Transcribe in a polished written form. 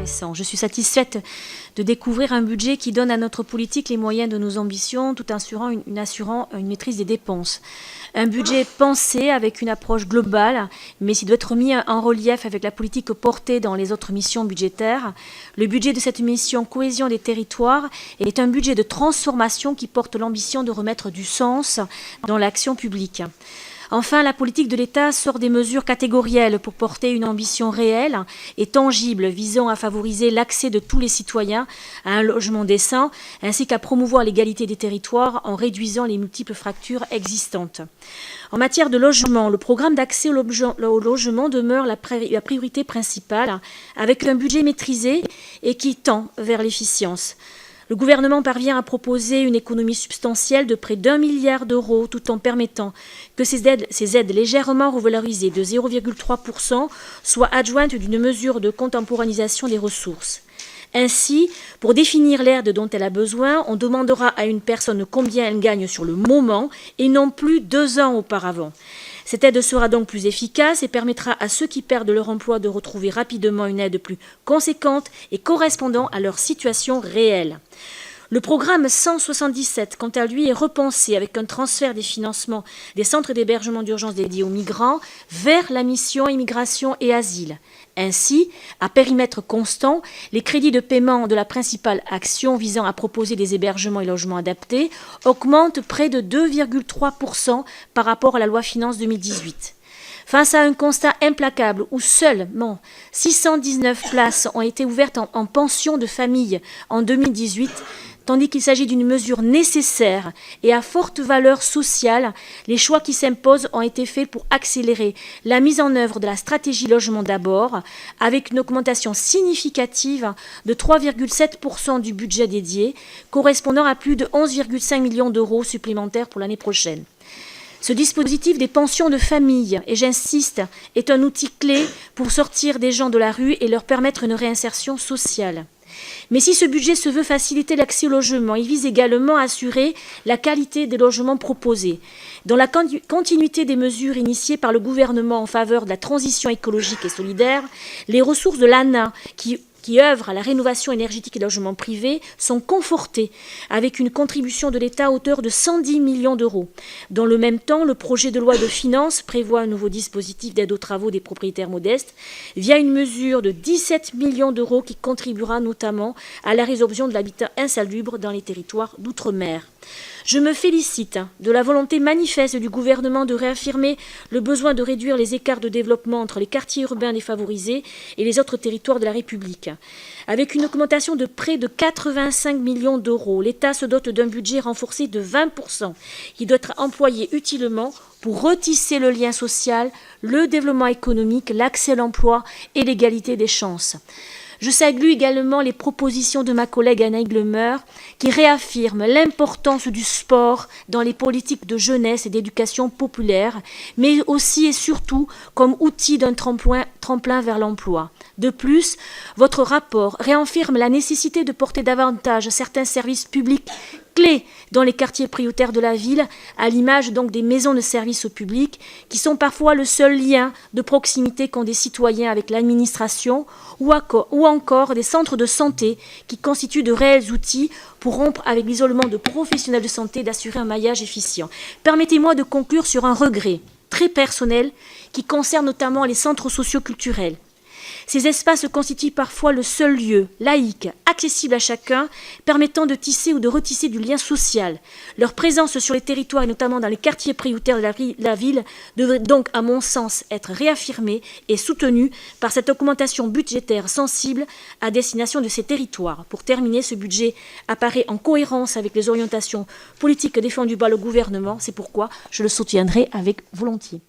intéressant. Je suis satisfaite de découvrir un budget qui donne à notre politique les moyens de nos ambitions tout en assurant une maîtrise des dépenses. Un budget pensé avec une approche globale, mais s'il doit être mis en relief avec la politique portée dans les autres missions budgétaires. Le budget de cette mission Cohésion des territoires est un budget de transformation qui porte l'ambition de remettre du sens dans l'action publique. Enfin, la politique de l'État sort des mesures catégorielles pour porter une ambition réelle et tangible visant à favoriser l'accès de tous les citoyens à un logement décent ainsi qu'à promouvoir l'égalité des territoires en réduisant les multiples fractures existantes. En matière de logement, le programme d'accès au logement demeure la priorité principale avec un budget maîtrisé et qui tend vers l'efficience. Le gouvernement parvient à proposer une économie substantielle de près d'1 milliard d'euros tout en permettant que ces aides légèrement revalorisées de 0,3% soient adjointes d'une mesure de contemporanisation des ressources. Ainsi, pour définir l'aide dont elle a besoin, on demandera à une personne combien elle gagne sur le moment et non plus 2 ans auparavant. Cette aide sera donc plus efficace et permettra à ceux qui perdent leur emploi de retrouver rapidement une aide plus conséquente et correspondant à leur situation réelle. Le programme 177, quant à lui, est repensé avec un transfert des financements des centres d'hébergement d'urgence dédiés aux migrants vers la mission Immigration et Asile. Ainsi, à périmètre constant, les crédits de paiement de la principale action visant à proposer des hébergements et logements adaptés augmentent près de 2,3% par rapport à la loi Finances 2018. Face à un constat implacable où seulement 619 places ont été ouvertes en pension de famille en 2018, tandis qu'il s'agit d'une mesure nécessaire et à forte valeur sociale, les choix qui s'imposent ont été faits pour accélérer la mise en œuvre de la stratégie logement d'abord, avec une augmentation significative de 3,7% du budget dédié, correspondant à plus de 11,5 millions d'euros supplémentaires pour l'année prochaine. Ce dispositif des pensions de famille, et j'insiste, est un outil clé pour sortir des gens de la rue et leur permettre une réinsertion sociale. Mais si ce budget se veut faciliter l'accès au logement, il vise également à assurer la qualité des logements proposés. Dans la continuité des mesures initiées par le gouvernement en faveur de la transition écologique et solidaire, les ressources de l'ANA qui œuvrent à la rénovation énergétique et logements privés sont confortées avec une contribution de l'État à hauteur de 110 millions d'euros. Dans le même temps, le projet de loi de finances prévoit un nouveau dispositif d'aide aux travaux des propriétaires modestes via une mesure de 17 millions d'euros qui contribuera notamment à la résorption de l'habitat insalubre dans les territoires d'outre-mer. Je me félicite de la volonté manifeste du gouvernement de réaffirmer le besoin de réduire les écarts de développement entre les quartiers urbains défavorisés et les autres territoires de la République. Avec une augmentation de près de 85 millions d'euros, l'État se dote d'un budget renforcé de 20% qui doit être employé utilement pour retisser le lien social, le développement économique, l'accès à l'emploi et l'égalité des chances. Je salue également les propositions de ma collègue Annaïg Le Meur qui réaffirment l'importance du sport dans les politiques de jeunesse et d'éducation populaire, mais aussi et surtout comme outil d'un tremplin vers l'emploi. De plus, votre rapport réaffirme la nécessité de porter davantage certains services publics clés dans les quartiers prioritaires de la ville, à l'image donc des maisons de services au public, qui sont parfois le seul lien de proximité qu'ont des citoyens avec l'administration, ou encore des centres de santé qui constituent de réels outils pour rompre avec l'isolement de professionnels de santé et d'assurer un maillage efficient. Permettez-moi de conclure sur un regret très personnel qui concerne notamment les centres socioculturels. Ces espaces constituent parfois le seul lieu, laïque, accessible à chacun, permettant de tisser ou de retisser du lien social. Leur présence sur les territoires et notamment dans les quartiers prioritaires de la ville devrait donc, à mon sens, être réaffirmée et soutenue par cette augmentation budgétaire sensible à destination de ces territoires. Pour terminer, ce budget apparaît en cohérence avec les orientations politiques défendues par le gouvernement. C'est pourquoi je le soutiendrai avec volontiers.